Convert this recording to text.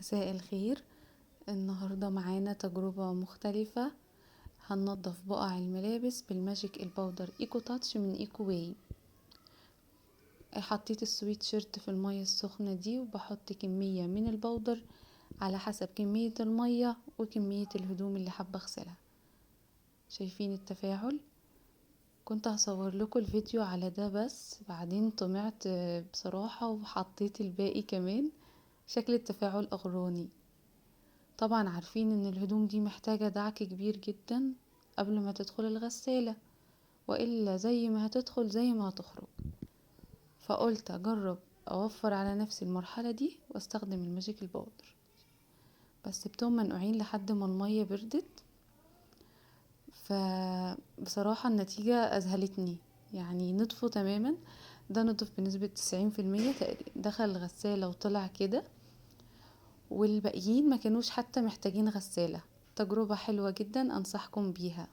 مساء الخير. النهاردة معانا تجربة مختلفة. هننضف بقع الملابس بالماجيك الباودر ايكو تاتش من ايكو واي. حطيت السويت شيرت في المية السخنة دي، وبحط كمية من الباودر على حسب كمية المية وكمية الهدوم اللي حابة اغسلها. شايفين التفاعل؟ كنت هصور لكم الفيديو على ده، بس بعدين طمعت بصراحة وحطيت الباقي كمان. شكل التفاعل اغراني. طبعا عارفين ان الهدوم دي محتاجة دعك كبير جدا قبل ما تدخل الغسالة، وإلا زي ما هتدخل زي ما هتخرج. فقلت اجرب اوفر على نفسي المرحلة دي واستخدم الماجيك الباودر، بس سبتهم منقوعين لحد ما المية بردت. فبصراحة النتيجة اذهلتني، يعني نطفوا تماما. ده نضف بنسبة 90% تقريبا، دخل الغسالة وطلع كده، والباقيين ما كانوش حتى محتاجين غسالة. تجربة حلوة جدا، انصحكم بيها.